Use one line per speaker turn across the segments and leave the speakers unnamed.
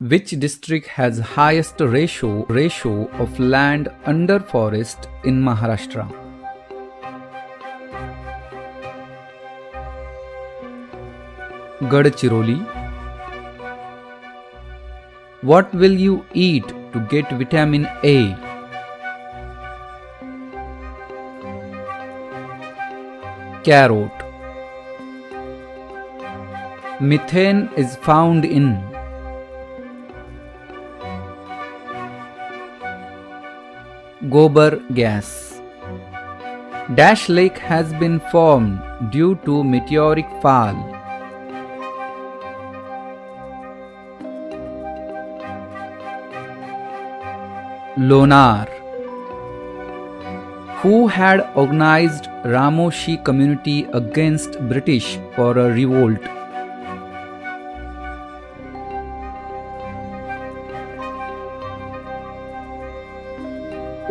Which district has highest ratio of land under forest in Maharashtra? Gadchiroli. What will you eat to get vitamin A? Carrot. Methane is found in gobar gas. Dash Lake has been formed due to meteoric fall. Lonar. Who had organized Ramoshi community against British for a revolt?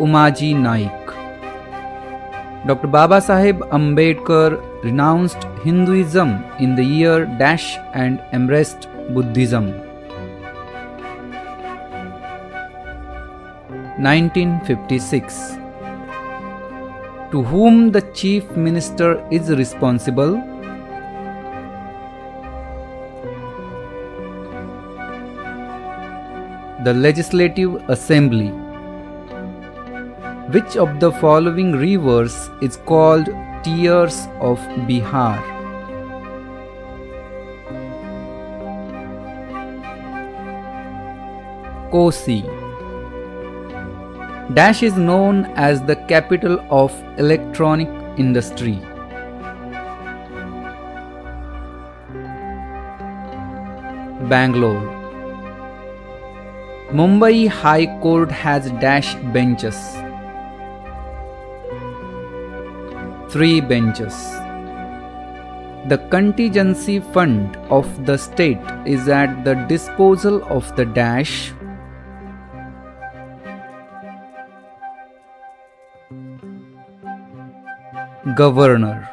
Umaji Naik. Dr. Babasaheb Ambedkar renounced Hinduism in the year dash and embraced Buddhism. 1956. To whom the Chief Minister is responsible? The Legislative Assembly. Which of the following rivers is called Tears of Bihar? Kosi. Dash is known as the capital of electronic industry. Bangalore. Mumbai High Court has dash benches. 3 benches. The contingency fund of the state is at the disposal of the dash. Governor.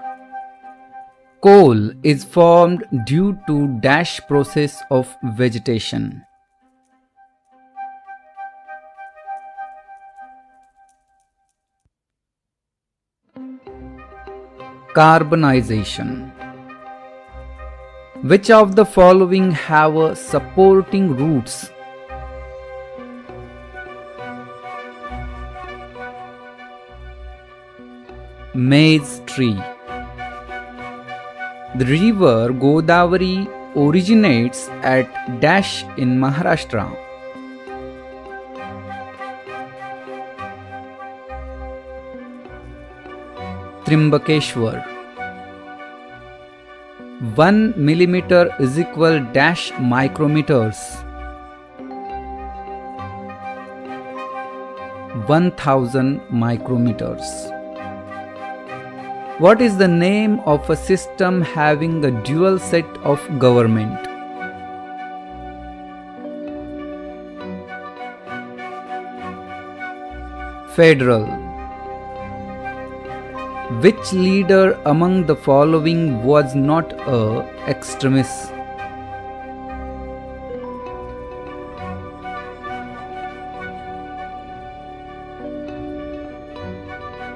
Coal is formed due to dash process of vegetation. Carbonization. Which of the following have a supporting roots? Maize tree. The river Godavari originates at dash in Maharashtra. Trimbakeshwar. 1 millimeter is equal dash micrometers. 1000 micrometers. What is the name of a system having a dual set of government? Federal. Which leader among the following was not an extremist?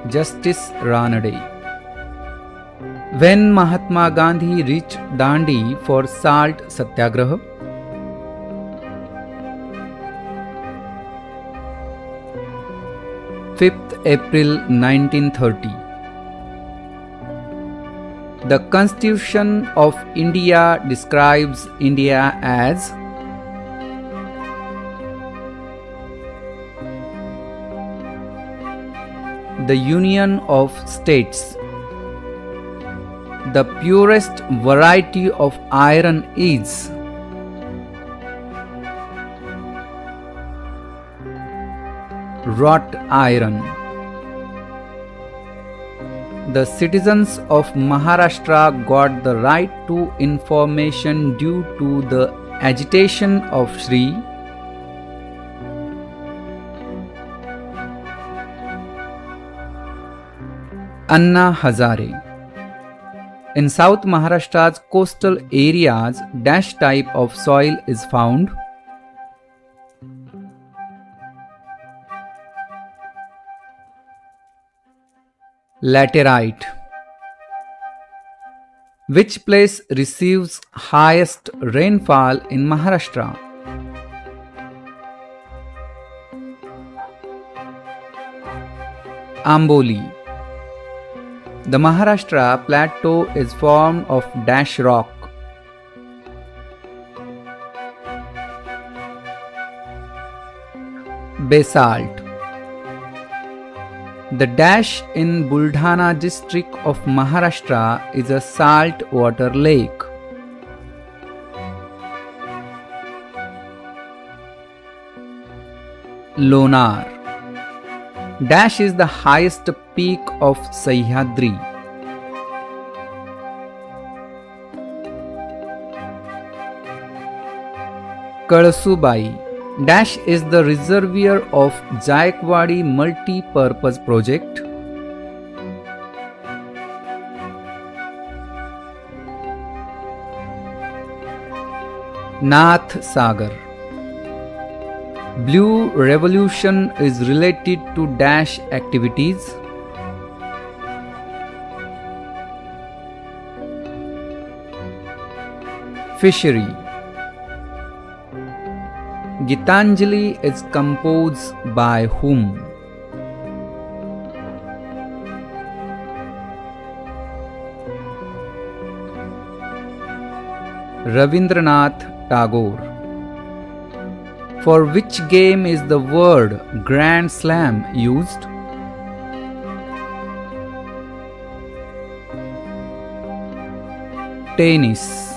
Justice Ranade. When Mahatma Gandhi reached Dandi for salt satyagraha? 5th April 1930. The Constitution of India describes India as the Union of States. The purest variety of iron is wrought iron. The citizens of Maharashtra got the right to information due to the agitation of Sri Anna Hazare. In South Maharashtra's coastal areas, dash type of soil is found? Laterite. Which place receives highest rainfall in Maharashtra? Amboli. The Maharashtra plateau is formed of dash rock. Basalt. The dash in Buldhana district of Maharashtra is a salt water lake. Lonar. Dash is the highest peak of Sahyadri. Kalsubai. Dash is the reservoir of Jayakwadi multi-purpose project. Nath Sagar. Blue revolution is related to dash activities. Fishery. Gitanjali is composed by whom? Rabindranath Tagore. For which game is the word Grand Slam used? Tennis.